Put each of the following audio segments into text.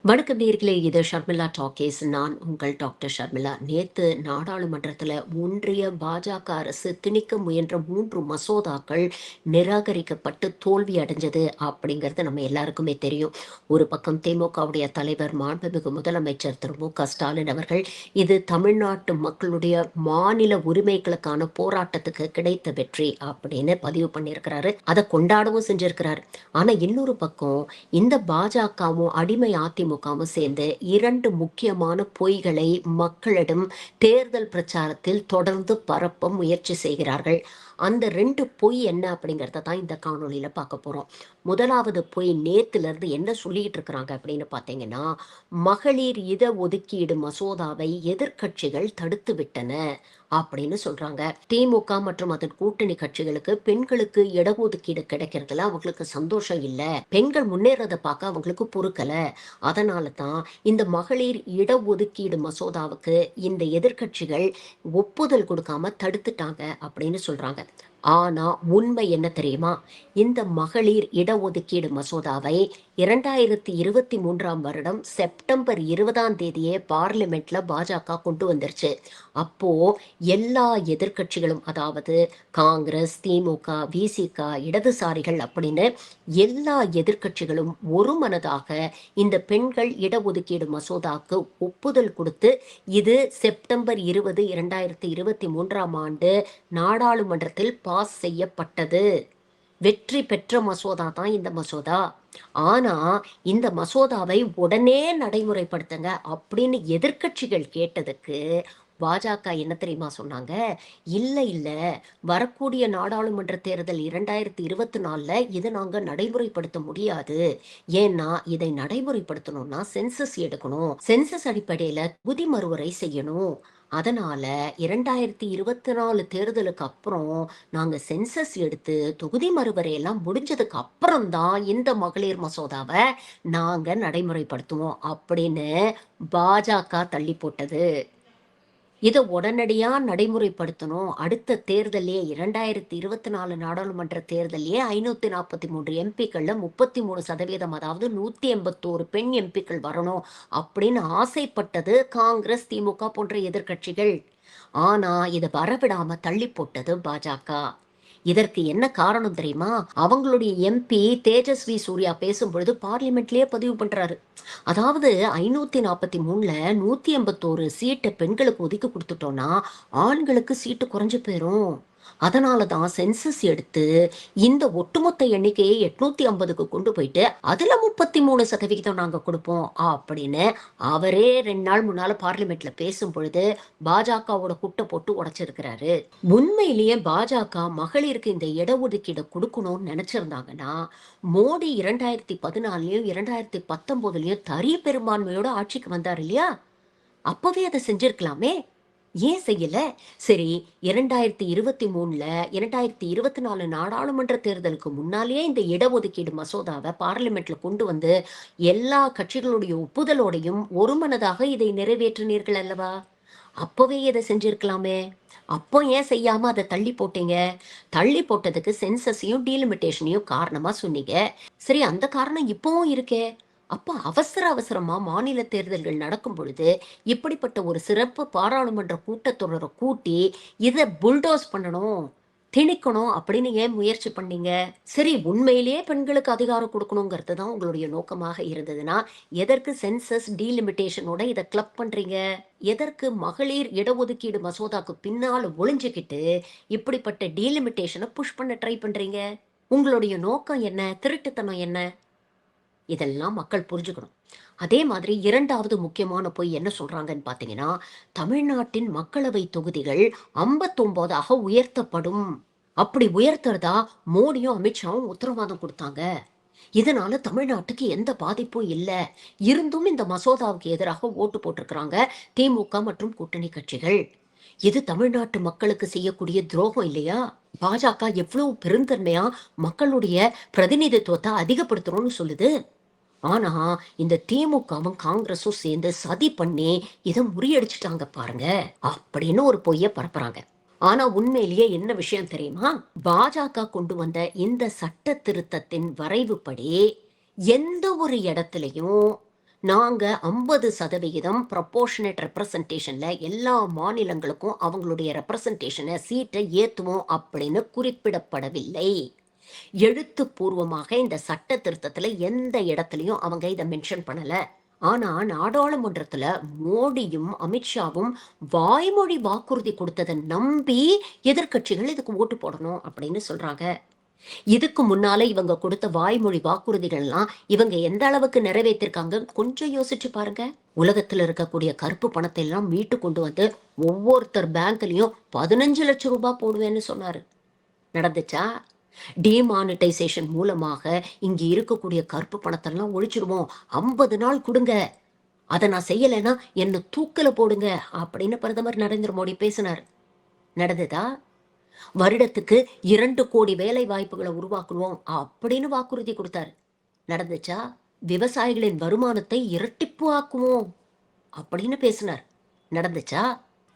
வணக்கம் நேயர்களே, இது ஷர்மிளா டாக்கீஸ். நான் உங்கள் டாக்டர் ஷர்மிளா. நேத்து நாடாளுமன்றத்துல ஒன்றிய பாஜக அரசு திணிக்க முயன்ற 3 மசோதாக்கள் நிராகரிக்கப்பட்டு தோல்வி அடைஞ்சது அப்படிங்கிறது நம்ம எல்லாருக்குமே தெரியும். ஒரு பக்கம் திமுகவுடைய தலைவர் மாண்புமிகு முதலமைச்சர் திரு மு.க.ஸ்டாலின் அவர்கள் இது தமிழ்நாட்டு மக்களுடைய மாநில உரிமைகளுக்கான போராட்டத்துக்கு கிடைத்த வெற்றி அப்படின்னு பதிவு பண்ணியிருக்கிறாரு. அதை கொண்டாடவும் செஞ்சிருக்கிறாரு. ஆனா இன்னொரு பக்கம் இந்த பாஜகவும் அடிமை அதிமுகவும் சேர்ந்து 2 முக்கியமான பொய்களை மக்களிடம் தேர்தல் பிரச்சாரத்தில் தொடர்ந்து பரப்ப முயற்சி செய்கிறார்கள். அந்த 2 பொய் என்ன அப்படிங்கிறத தான் இந்த காணொளியில பார்க்க போறோம். முதலாவது பொய், நேத்துல இருந்து என்ன சொல்லிட்டு இருக்கிறாங்க அப்படின்னு பார்த்தீங்கன்னா, மகளிர் இட ஒதுக்கீடு மசோதாவை எதிர்க்கட்சிகள் தடுத்து விட்டன அப்படின்னு சொல்றாங்க. திமுக மற்றும் அதன் கூட்டணி கட்சிகளுக்கு பெண்களுக்கு இடஒதுக்கீடு கிடைக்கிறதுல அவங்களுக்கு சந்தோஷம் இல்ல, பெண்கள் முன்னேறதை பார்க்க அவங்களுக்கு பொறுக்கல. அதனால தான் இந்த மகளிர் இடஒதுக்கீடு மசோதாவுக்கு இந்த எதிர்க்கட்சிகள் ஒப்புதல் கொடுக்காம தடுத்துட்டாங்க அப்படின்னு சொல்றாங்க. ஆனா உண்மை என்ன தெரியுமா? இந்த மகளிர் இடஒதுக்கீடு மசோதாவை 2023 செப்டம்பர் 20 பார்லிமெண்ட்ல பாஜக கொண்டு வந்துருச்சு. அப்போ எல்லா எதிர்க்கட்சிகளும், அதாவது காங்கிரஸ், திமுக, விசிக, இடதுசாரிகள் அப்படின்னு எல்லா எதிர்க்கட்சிகளும் ஒரு மனதாக இந்த பெண்கள் இடஒதுக்கீடு மசோதாக்கு ஒப்புதல் கொடுத்து இது செப்டம்பர் 20, 2023 நாடாளுமன்றத்தில் பாஸ் செய்யப்பட்டது. வெற்றி பெற்ற மசோதா தான் இந்த மசோதா. ஆனா இந்த மசோதாவை உடனே நடைமுறைப்படுத்துங்க அப்படின்னு எதிர்க்கட்சிகள் கேட்டதுக்கு பாஜக என்ன தெரியுமா சொன்னாங்க? இல்ல இல்ல, வரக்கூடிய நாடாளுமன்ற தேர்தல் 2024 இதை நாங்க நடைமுறைப்படுத்த முடியாது. ஏன்னா இதை நடைமுறைப்படுத்தணும்னா சென்சஸ் எடுக்கணும், சென்சஸ் அடிப்படையில தொகுதி மறுவரை செய்யணும். அதனால 2024 தேர்தலுக்கு அப்புறம் நாங்க சென்சஸ் எடுத்து தொகுதி மறுவரையெல்லாம் முடிஞ்சதுக்கு அப்புறம் தான் இந்த மகளிர் மசோதாவை நாங்க நடைமுறைப்படுத்துவோம் அப்படின்னு பாஜக தள்ளி போட்டது. இதை உடனடியா நடைமுறைப்படுத்தணும். அடுத்த தேர்தலே 2024 நாடாளுமன்ற தேர்தலே 543 எம்பிக்கள்ல 33%, அதாவது 181 பெண் எம்பிக்கள் வரணும் அப்படின்னு ஆசைப்பட்டது காங்கிரஸ், திமுக போன்ற எதிர்க்கட்சிகள். ஆனா இதை வரவிடாம தள்ளி போட்டது பாஜக. இதற்கு என்ன காரணம் தெரியுமா? அவங்களுடைய எம்பி தேஜஸ்வி சூர்யா பேசும்பொழுது பார்லிமெண்ட்லயே பதிவு பண்றாரு. அதாவது 543ல 181 சீட்டை பெண்களுக்கு ஒதுக்கி கொடுத்துட்டோம்னா ஆண்களுக்கு சீட்டு குறைஞ்சு போயிரும். அதனாலதான் சென்சஸ் எடுத்து இந்த ஒட்டுமொத்த எண்ணிக்கையை 850க்கு கொண்டு போயிட்டு அதுல 33% நாங்க கொடுப்போம் அப்படின்னு அவரே 2 நாள் முன்னால பார்லிமெண்ட்ல பேசும் பொழுது பாஜகவோட குட்டை போட்டு உடைச்சிருக்கிறாரு. உண்மையிலேயே பாஜக மகளிருக்கு இந்த இடஒதுக்கீடு கொடுக்கணும்னு நினைச்சிருந்தாங்கன்னா மோடி 2014லயும் 2019லயும் தனி பெரும்பான்மையோட ஆட்சிக்கு வந்தார் இல்லையா? அப்பவே அதை செஞ்சிருக்கலாமே, ஏன் செய்யல? சரி, 2023ல 2024 நாடாளுமன்ற தேர்தலுக்கு முன்னாலேயே இந்த இடஒதுக்கீடு மசோதாவை பார்லிமெண்ட்ல கொண்டு வந்து எல்லா கட்சிகளுடைய ஒப்புதலோடையும் ஒருமனதாக இதை நிறைவேற்றினீர்கள் அல்லவா? அப்பவே இதை செஞ்சிருக்கலாமே. அப்போ ஏன் செய்யாம அதை தள்ளி போட்டீங்க? தள்ளி போட்டதுக்கு சென்சஸையும் டீலிமிட்டேஷனையும் காரணமா சொன்னீங்க. சரி, அந்த காரணம் இப்பவும் இருக்கே. அப்போ அவசரமா மாநில தேர்தல்கள் நடக்கும் பொழுது இப்படிப்பட்ட ஒரு சிறப்பு பாராளுமன்ற கூட்டத்தொடரை கூட்டி இதை புல்டோஸ் பண்ணணும், திணிக்கணும் அப்படின்னு ஏன் முயற்சி பண்ணீங்க? சரி, உண்மையிலேயே பெண்களுக்கு அதிகாரம் கொடுக்கணுங்கிறது தான் உங்களுடைய நோக்கமாக இருந்ததுன்னா எதற்கு சென்சஸ் டீலிமிட்டேஷனோட இதை கிளப் பண்றீங்க? எதற்கு மகளிர் இடஒதுக்கீடு மசோதாக்கு பின்னால ஒளிஞ்சுக்கிட்டு இப்படிப்பட்ட டீலிமிட்டேஷனை புஷ் பண்ண ட்ரை பண்றீங்க? உங்களுடைய நோக்கம் என்ன? திருட்டுத்தனம் என்ன? இதெல்லாம் மக்கள் புரிஞ்சுக்கணும். அதே மாதிரி 2வது முக்கியமான பொய் என்ன சொல்றாங்கன்னு பாத்தீங்கன்னா, தமிழ்நாட்டின் மக்களவை தொகுதிகள் 59ஆக உயர்த்தப்படும். அப்படி உயர்த்துறதா மோடியும் அமித்ஷாவும் உத்தரவாதம் கொடுத்தாங்க. இதனால தமிழ்நாட்டுக்கு எந்த பாதிப்பும் இல்ல. இருந்தும் இந்த மசோதாவுக்கு எதிராக ஓட்டு போட்டிருக்கிறாங்க திமுக மற்றும் கூட்டணி கட்சிகள். இது தமிழ்நாட்டு மக்களுக்கு செய்யக்கூடிய துரோகம் இல்லையா? பாஜக எவ்வளவு பெருந்தன்மையா மக்களுடைய பிரதிநிதித்துவத்தை அதிகப்படுத்தணும்னு சொல்லுது. ஆனா இந்த திமுகவும் காங்கிரஸும் சேர்ந்து சதி பண்ணி இதை முறியடிச்சுட்டாங்க பாருங்க அப்படின்னு ஒரு பொய்ய பரப்புறாங்க. ஆனா உண்மையிலேயே என்ன விஷயம் தெரியுமா? பாஜக கொண்டு வந்த இந்த சட்ட திருத்தத்தின் வரைவுப்படி எந்த ஒரு இடத்துலயும் நாங்க 50% ப்ரொபோர்ஷனேட் ரெப்ரசன்டேஷன்ல எல்லா மாநிலங்களுக்கும் அவங்களுடைய ரெப்ரசன்டேஷனை சீட்டை ஏத்துவோம் அப்படின்னு குறிப்பிடப்படவில்லை. எழுத்துப்பூர்வமாக இந்த சட்ட திருத்தத்துல எந்த இடத்துலயும் அவங்க இதை மென்ஷன் பண்ணல. ஆனா நாடாளுமன்றத்துல மோடியும் அமித்ஷாவும் வாய்மொழி வாக்குறுதி கொடுத்ததை நம்பி எதிர்க்கட்சிகள் இதுக்கு ஓட்டு போடணும் அப்படின்னு சொல்றாங்க. இதுக்கு முன்னால இவங்க கொடுத்த வாய்மொழி வாக்குறுதிகள்லாம் இவங்க எந்த அளவுக்கு நிறைவேற்றிருக்காங்க கொஞ்சம் யோசிச்சு பாருங்க. உலகத்துல இருக்கக்கூடிய கருப்பு பணத்தை எல்லாம் மீட்டு கொண்டு வந்து ஒவ்வொருத்தர் பேங்க்லயும் 15 லட்சம் ரூபாய் போடுவேன்னு சொன்னாரு. நடந்துச்சா? டிமானிட்டைசேஷன் மூலமாக இங்க இருக்கக்கூடிய கருப்பு பணத்தெல்லாம் ஒழிச்சிடுவோம், 50 நாள் கொடுங்க, அதை நான் செய்யலைன்னா என்ன தூக்கல போடுங்க அப்படின்னு பிரதமர் நரேந்திர மோடி பேசினார். நடந்ததா? வருடத்துக்கு 2 கோடி வேலை வாய்ப்புகளை உருவாக்குவோம் அப்படின்னு வாக்குறுதி கொடுத்தாரு. நடந்துச்சா? விவசாயிகளின் வருமானத்தை இரட்டிப்பு ஆக்குவோம் அப்படின்னு பேசினார். நடந்துச்சா?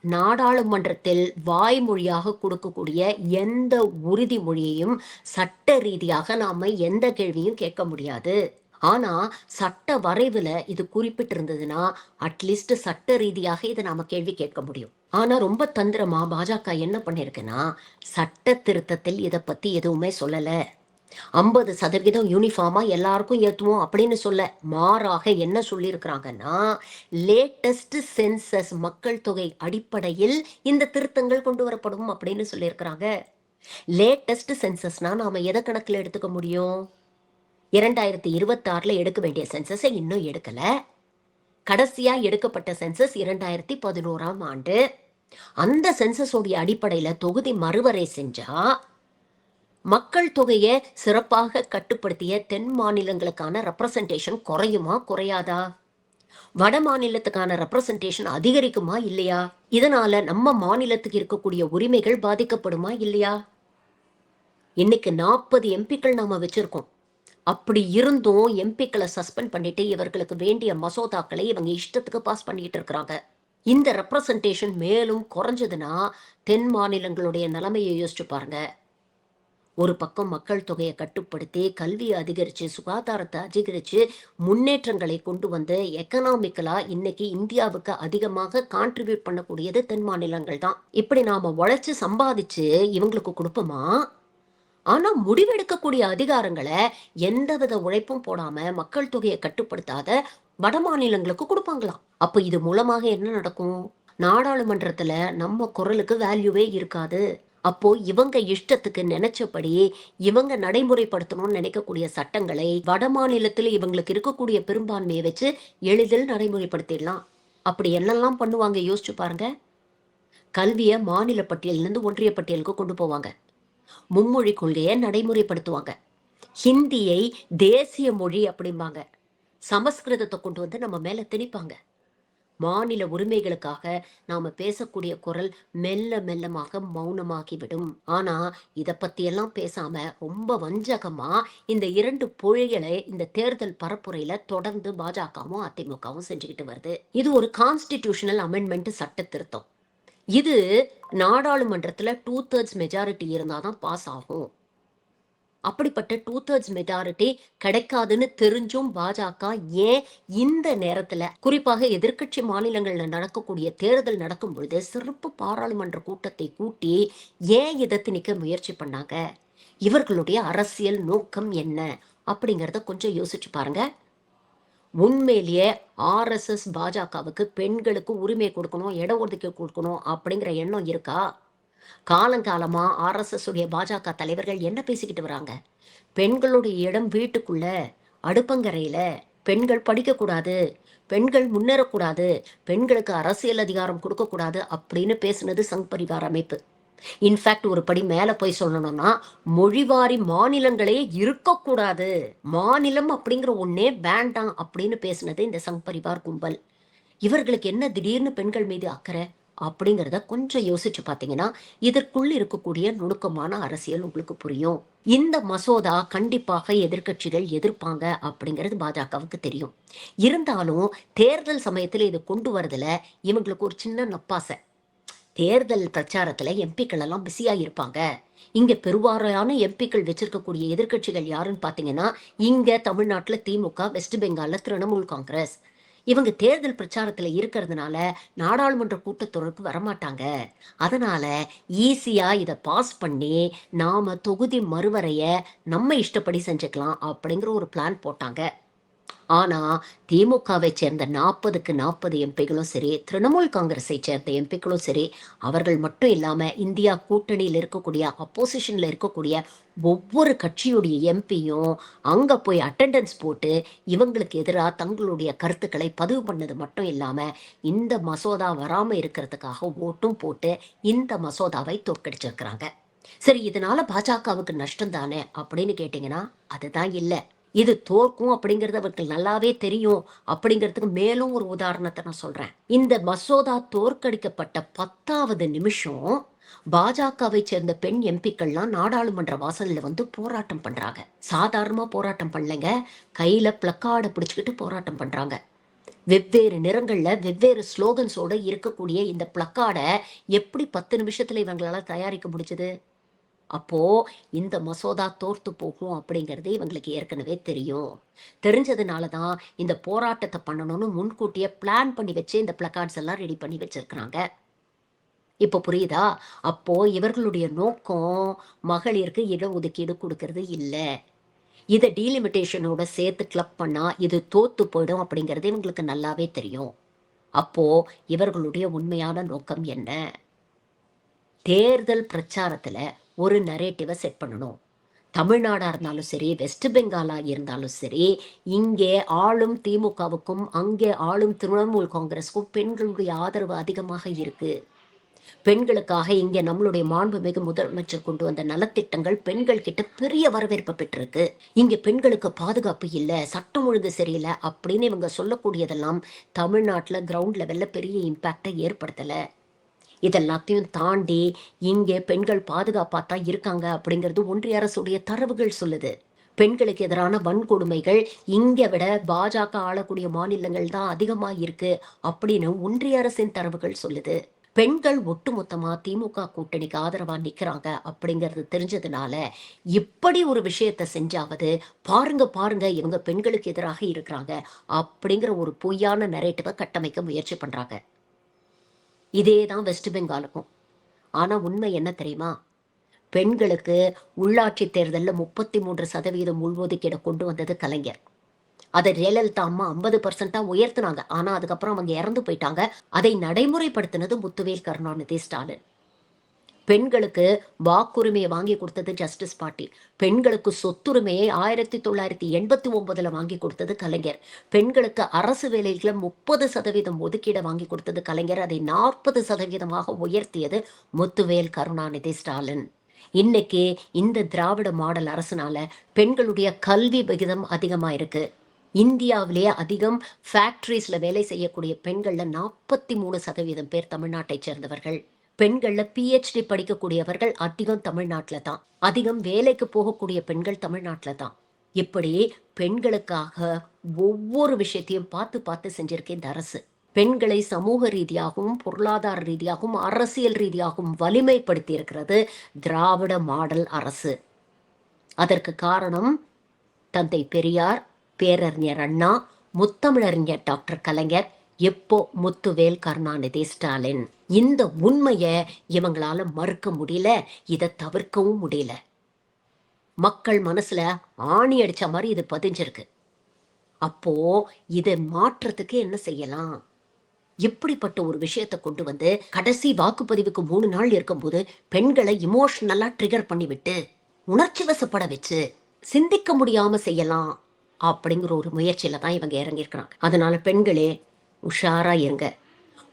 நாடாளுமன்றத்தில் வாய்மொழியாக கொடுக்கக்கூடிய எந்த உறுதிமொழியையும் சட்ட ரீதியாக நாம எந்த கேள்வியும் கேட்க முடியாது. ஆனா சட்ட வரைவுல இது குறிப்பிட்டிருந்ததுன்னா அட்லீஸ்ட் சட்ட ரீதியாக இதை நாம கேள்வி கேட்க முடியும். ஆனா ரொம்ப தந்திரமா பாஜக என்ன பண்ணிருக்குன்னா சட்ட திருத்தத்தில் இதை பத்தி எதுவுமே சொல்லல. 50% யூனிஃபார்மா எல்லாருக்கும் ஏத்துவோம் அப்படின்னு சொல்ல, மாறாக என்ன சொல்லியிருக்கிறாங்கன்னா லேட்டஸ்ட் சென்சஸ் மக்கள் தொகை அடிப்படையில் இந்த திருத்தங்கள் கொண்டு வரப்படும் அப்படின்னு சொல்லியிருக்கிறாங்க. லேட்டஸ்ட் சென்சஸ்னா நாம எதை கணக்குல எடுத்துக்க முடியும்? 2026 எடுக்க வேண்டிய சென்சஸை இன்னும் எடுக்கல. கடைசியா எடுக்கப்பட்ட சென்சஸ் 2011ஆம் ஆண்டு. அந்த சென்சஸோடைய அடிப்படையில தொகுதி மறுவரை செஞ்சா மக்கள் தொகையை சிறப்பாக கட்டுப்படுத்திய தென் மாநிலங்களுக்கான ரெப்ரசன்டேஷன் குறையுமா குறையாதா? வட மாநிலத்துக்கான ரெப்ரசன்டேஷன் அதிகரிக்குமா இல்லையா? இதனால நம்ம மாநிலத்துக்கு இருக்கக்கூடிய உரிமைகள் பாதிக்கப்படுமா இல்லையா? இன்னைக்கு 40 எம்பிக்கள் நாம வச்சிருக்கோம். அப்படி இருந்தும் எம்பிக்களை சஸ்பெண்ட் பண்ணிட்டு இவர்களுக்கு வேண்டிய மசோதாக்களை இவங்க இஷ்டத்துக்கு பாஸ் பண்ணிட்டு இருக்கிறாங்க. இந்த ரெப்ரசன்டேஷன் மேலும் குறைஞ்சதுன்னா தென் மாநிலங்களுடைய நிலைமையை யோசிச்சு பாருங்க. ஒரு பக்கம் மக்கள் தொகையை கட்டுப்படுத்தி கல்வியை அதிகரிச்சு சுகாதாரத்தை அதிகரிச்சு முன்னேற்றங்களை கொண்டு வந்து எக்கனாமிக்கலா இன்னைக்கு இந்தியாவுக்கு அதிகமாக கான்ட்ரிபியூட் பண்ணக்கூடியது தென் மாநிலங்கள் தான். இப்படி நாம உழைச்சு சம்பாதிச்சு இவங்களுக்கு கொடுப்போமா? ஆனா முடிவெடுக்கக்கூடிய அதிகாரங்களை எந்தவித உழைப்பும் போடாம மக்கள் தொகையை கட்டுப்படுத்தாத வட மாநிலங்களுக்கு கொடுப்பாங்களாம். அப்ப இது மூலமாக என்ன நடக்கும்? நாடாளுமன்றத்துல நம்ம குரலுக்கு வேல்யூவே இருக்காது. அப்போ இவங்க இஷ்டத்துக்கு நினைச்சபடி இவங்க நடைமுறைப்படுத்தணும்னு நினைக்கக்கூடிய சட்டங்களை வட மாநிலத்தில் இவங்களுக்கு இருக்கக்கூடிய பெரும்பான்மையை வச்சு எளிதில் நடைமுறைப்படுத்திடலாம். அப்படி என்னெல்லாம் பண்ணுவாங்க யோசிச்சு பாருங்க. கல்வியை மாநில பட்டியலிருந்து ஒன்றிய பட்டியலுக்கு கொண்டு போவாங்க. மும்மொழி கொள்கையை நடைமுறைப்படுத்துவாங்க. ஹிந்தியை தேசிய மொழி அப்படிம்பாங்க. சமஸ்கிருதத்தை கொண்டு வந்து நம்ம மேல திணிப்பாங்க. மாநில உரிமைகளுக்காக நாம பேசக்கூடிய குரல் மெல்ல மெல்லமாக மௌனமாகிவிடும். ஆனா இத பத்தியெல்லாம் பேசாம ரொம்ப வஞ்சகமா இந்த 2 பொழிகளை இந்த தேர்தல் பரப்புரையில தொடர்ந்து பாஜகவும் அதிமுகவும் செஞ்சுக்கிட்டு வருது. இது ஒரு கான்ஸ்டிடியூஷனல் அமெண்ட்மெண்ட் சட்ட திருத்தம். இது நாடாளுமன்றத்துல 2/3 மெஜாரிட்டி இருந்தாதான் பாஸ் ஆகும். அப்படிப்பட்ட 2/3 மெஜாரிட்டி கிடைக்காதுன்னு தெரிஞ்சும் பாஜக ஏன் இந்த நேரத்துல குறிப்பாக எதிர்க்கட்சி மாநிலங்கள்ல நடக்கக்கூடிய தேர்தல் நடக்கும் பொழுது சிறப்பு பாராளுமன்ற கூட்டத்தை கூட்டி ஏன் இதை திணிக்க முயற்சி பண்ணாங்க? இவர்களுடைய அரசியல் நோக்கம் என்ன அப்படிங்கறத கொஞ்சம் யோசிச்சு பாருங்க. உண்மையிலேயே RSS பாஜகவுக்கு பெண்களுக்கு உரிமை கொடுக்கணும், இட ஒதுக்கீடு கொடுக்கணும் அப்படிங்கிற எண்ணம் இருக்கா? காலங்காலமா RSS உடைய பாஜக தலைவர்கள் என்ன பேசிக்கிட்டு வராங்க? பெண்களுடைய இடம் வீட்டுக்குள்ள, அடுப்பங்கரையில, பெண்கள் படிக்கக்கூடாது, பெண்கள் முன்னேறக்கூடாது, பெண்களுக்கு அரசியல் அதிகாரம் கொடுக்கக்கூடாது அப்படின்னு பேசுனது சங் பரிவார் அமைப்பு. இன்ஃபேக்ட் ஒரு படி மேல போய் சொல்லணும்னா மொழிவாரி மாநிலங்களே இருக்கக்கூடாது, மாநிலம் அப்படிங்கிற ஒன்னே வேண்டாம் அப்படின்னு பேசுனது இந்த சங் பரிவார் கும்பல். இவர்களுக்கு என்ன திடீர்னு பெண்கள் மீது அக்கறை அப்படிங்கிறத கொஞ்சம் யோசிச்சு பார்த்தீங்கன்னா இதற்குள் இருக்கக்கூடிய நுணுக்கமான அரசியல் உங்களுக்கு புரியும். இந்த மசோதா கண்டிப்பாக எதிர்க்கட்சிகள் எதிர்ப்பாங்க அப்படிங்கிறது பாஜகவுக்கு தெரியும். இருந்தாலும் தேர்தல் சமயத்துல இது கொண்டு வரதுல இவங்களுக்கு ஒரு சின்ன நப்பாசை. தேர்தல் பிரச்சாரத்துல எம்பிக்கள் எல்லாம் பிஸியா இருப்பாங்க. இங்க பெருவாரியான எம்பிக்கள் வச்சிருக்கக்கூடிய எதிர்க்கட்சிகள் யாருன்னு பாத்தீங்கன்னா, இங்க தமிழ்நாட்டுல திமுக, வெஸ்ட் பெங்கால்ல திரிணாமுல் காங்கிரஸ். இவங்க தேர்தல் பிரச்சாரத்துல இருக்கிறதுனால நாடாளுமன்ற கூட்டத்தொடருக்கு வரமாட்டாங்க. அதனால ஈஸியா இத பாஸ் பண்ணி நாம தொகுதி மறுவரைய நம்ம இஷ்டப்படி செஞ்சுக்கலாம் அப்படிங்கிற ஒரு பிளான் போட்டாங்க. ஆனா, திமுகவை சேர்ந்த 40க்கு 40 எம்பிக்களும் சரி, திரிணாமுல் காங்கிரஸை சேர்ந்த எம்பிக்களும் சரி, அவர்கள் மட்டும் இல்லாம இந்தியா கூட்டணியில இருக்கக்கூடிய, அப்போசிஷன்ல இருக்கக்கூடிய ஒவ்வொரு கட்சியுடைய எம்பியும் அங்க போய் அட்டெண்டன்ஸ் போட்டு, இவங்களுக்கு எதிரா தங்களுடைய கருத்துக்களை பதிவு பண்ணது மட்டும் இல்லாம, இந்த மசோதா வராம இருக்கிறதுக்காக ஓட்டும் போட்டு, இந்த மசோதாவை தோற்கடிச்சிருக்கிறாங்க. சரி, இதனால பாஜகவுக்கு நஷ்டம் தானே அப்படின்னு கேட்டீங்கன்னா, அதுதான் இல்ல. இது தோற்கும் அப்படிங்கிறது அவருக்கு நல்லாவே தெரியும் அப்படிங்கிறதுக்கு மேலும் ஒரு உதாரணத்தை நான் சொல்றேன். இந்த மசோதா தோற்கடிக்கப்பட்ட 10வது நிமிஷம் பாஜகவை சேர்ந்த பெண் எம்பிக்கள்லாம் நாடாளுமன்ற வாசல்ல வந்து போராட்டம் பண்றாங்க. சாதாரணமா போராட்டம் பண்ணலைங்க. கையில பிளக்கார்டை பிடிச்சுக்கிட்டு போராட்டம் பண்றாங்க. வெவ்வேறு நிறங்கள்ல வெவ்வேறு ஸ்லோகன்ஸோட இருக்கக்கூடிய இந்த பிளக்கார்டை எப்படி 10 நிமிஷத்துல இவங்களால தயாரிக்க முடிஞ்சது? அப்போ இந்த மசோதா தோர்த்து போகும் அப்படிங்கிறது இவங்களுக்கு ஏற்கனவே தெரியும். தெரிஞ்சதுனால தான் இந்த போராட்டத்தை பண்ணணும்னு முன்கூட்டியே பிளான் பண்ணி வச்சு இந்த பிளக்கார்ட்ஸ் எல்லாம் ரெடி பண்ணி வச்சிருக்கிறாங்க. இப்போ புரியுதா? அப்போ இவர்களுடைய நோக்கம் மகளிருக்கு இடஒதுக்கீடு கொடுக்கறது இல்ல. இத டீலிமிட்டேஷனோட சேர்த்து கிளப் பண்ணா இது தோத்து போயிடும் அப்படிங்கிறது இவங்களுக்கு நல்லாவே தெரியும். அப்போ இவர்களுடைய உண்மையான நோக்கம் என்ன? தேர்தல் பிரச்சாரத்துல ஒரு நரேட்டிவ செட் பண்ணணும். தமிழ்நாடா இருந்தாலும் சரி, வெஸ்ட் பெங்காலா இருந்தாலும் சரி, இங்கே ஆளும் திமுகவுக்கும், அங்கே ஆளும் திரிணாமுல் காங்கிரஸுக்கும் பெண்களுடைய ஆதரவு அதிகமாக இருக்கு. பெண்களுக்காக இங்க நம்மளுடைய மாண்புமிகு முதலமைச்சர் கொண்டு வந்த நலத்திட்டங்கள் பெண்கள் கிட்ட பெரிய வரவேற்பு பெற்றிருக்கு. இங்க பெண்களுக்கு பாதுகாப்பு இல்ல, சட்டம் ஒழுங்கு சரியில்லை அப்படின்னு இவங்க சொல்லக்கூடியதெல்லாம் தமிழ்நாட்டுல கிரவுண்ட் லெவல்ல பெரிய இம்பாக்டை ஏற்படுத்தல. இதெல்லாத்தையும் தாண்டி இங்கே பெண்கள் பாதுகாப்பா தான் இருக்காங்க அப்படிங்கிறது ஒன்றிய அரசுடைய தரவுகள் சொல்லுது. பெண்களுக்கு எதிரான வன்கொடுமைகள் இங்க விட பாஜக ஆளக்கூடிய மாநிலங்கள் தான் அதிகமா இருக்கு அப்படின்னு ஒன்றிய அரசின் தரவுகள் சொல்லுது. பெண்கள் ஒட்டுமொத்தமா திமுக கூட்டணிக்கு ஆதரவா நிக்கிறாங்க அப்படிங்கிறது தெரிஞ்சதுனால இப்படி ஒரு விஷயத்த செஞ்சாவது பாருங்க பாருங்க இவங்க பெண்களுக்கு எதிராக இருக்கிறாங்க அப்படிங்கிற ஒரு பொய்யான நரேட்டிவை கட்டமைக்க முயற்சி பண்றாங்க. இதே தான் வெஸ்ட் பெங்காலுக்கும். ஆனா உண்மை என்ன தெரியுமா? பெண்களுக்கு உள்ளாட்சி தேர்தல்ல 33% உள்ஒதுக்கீடு கொண்டு வந்தது கலைஞர். அதை ஜெயலலிதா அம்மா 50% உயர்த்தினாங்க. ஆனா அதுக்கப்புறம் அவங்க இறந்து போயிட்டாங்க. அதை நடைமுறைப்படுத்தினது முத்துவேல் கருணாநிதி ஸ்டாலின். பெண்களுக்கு வாக்குரிமையை வாங்கி கொடுத்தது ஜஸ்டிஸ் பார்ட்டி. பெண்களுக்கு சொத்துரிமையை 1989 வாங்கி கொடுத்தது கலைஞர். பெண்களுக்கு அரசு வேலைகளை 30% ஒதுக்கீடை வாங்கி கொடுத்தது கலைஞர். அதை 40% உயர்த்தியது முத்துவேல் கருணாநிதி ஸ்டாலின். இன்னைக்கு இந்த திராவிட மாடல் அரசுனால பெண்களுடைய கல்வி விகிதம் அதிகமா இருக்கு. இந்தியாவிலேயே அதிகம் ஃபேக்டரிஸ்ல வேலை செய்யக்கூடிய பெண்கள்ல 43% பேர் தமிழ்நாட்டை சேர்ந்தவர்கள். பெண்கள்ல பிஹெச்டி படிக்கக்கூடியவர்கள் அதிகம் தமிழ்நாட்டுல தான். அதிகம் வேலைக்கு போகக்கூடிய பெண்கள் தமிழ்நாட்டுல தான். இப்படி பெண்களுக்காக ஒவ்வொரு விஷயத்தையும் பார்த்து பார்த்து செஞ்சிருக்கு இந்த அரசு. பெண்களை சமூக ரீதியாகவும் பொருளாதார ரீதியாகவும் அரசியல் ரீதியாகவும் வலிமைப்படுத்தி இருக்கிறது திராவிட மாடல் அரசு. அதற்கு காரணம் தந்தை பெரியார், பேரறிஞர் அண்ணா, முத்தமிழறிஞர் டாக்டர் கலைஞர், எப்போ முத்துவேல் கருணாநிதி ஸ்டாலின். இந்த உண்மைய இவங்களால மறுக்க முடியல, இதை தவிர்க்கவும் முடியல. மக்கள் மனசுல ஆணி அடிச்ச மாதிரி இது பதிஞ்சிருக்கு. அப்போ இதை மாற்றத்துக்கு என்ன செய்யலாம்? இப்படிப்பட்ட ஒரு விஷயத்தை கொண்டு வந்து கடைசி வாக்குப்பதிவுக்கு 3 நாள் இருக்கும்போது பெண்களை இமோஷனலா ட்ரிகர் பண்ணி விட்டு உணர்ச்சி வசப்பட வச்சு சிந்திக்க முடியாம செய்யலாம் அப்படிங்கிற ஒரு முயற்சியில தான் இவங்க இறங்கியிருக்கிறாங்க. அதனால பெண்களே உஷாரா இருங்க.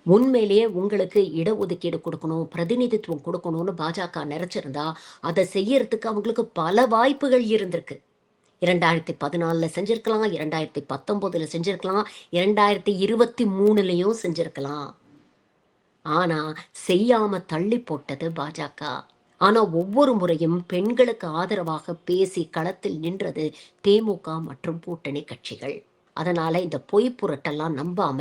உண்மையிலேயே உங்களுக்கு இடஒதுக்கீடு கொடுக்கணும், பிரதிநிதித்துவம் கொடுக்கணும்னு பாஜக நினைச்சிருந்தா அதை செய்யறதுக்கு அவங்களுக்கு பல வாய்ப்புகள் இருந்திருக்கு. 2014 செஞ்சிருக்கலாம், 2019 செஞ்சிருக்கலாம், 2023 செஞ்சிருக்கலாம். ஆனா செய்யாம தள்ளி போட்டது பாஜக. ஆனா ஒவ்வொரு முறையும் பெண்களுக்கு ஆதரவாக பேசி களத்தில் நின்றது திமுக மற்றும் கூட்டணி கட்சிகள். அதனால இந்த பொய் புரட்டெல்லாம் நம்பாம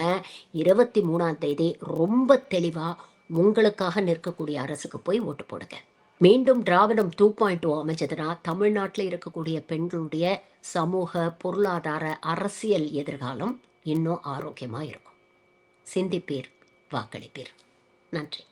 23ஆம் தேதி ரொம்ப தெளிவா உங்களுக்காக நிற்கக்கூடிய அரசுக்கு போய் ஓட்டு போடுங்க. மீண்டும் திராவிடம் 2.0 அமைச்சதுன்னா தமிழ்நாட்டில் இருக்கக்கூடிய பெண்களுடைய சமூக, பொருளாதார, அரசியல் எதிர்காலம் இன்னும் ஆரோக்கியமாக இருக்கும். சிந்திப்பீர், வாக்களிப்பீர். நன்றி.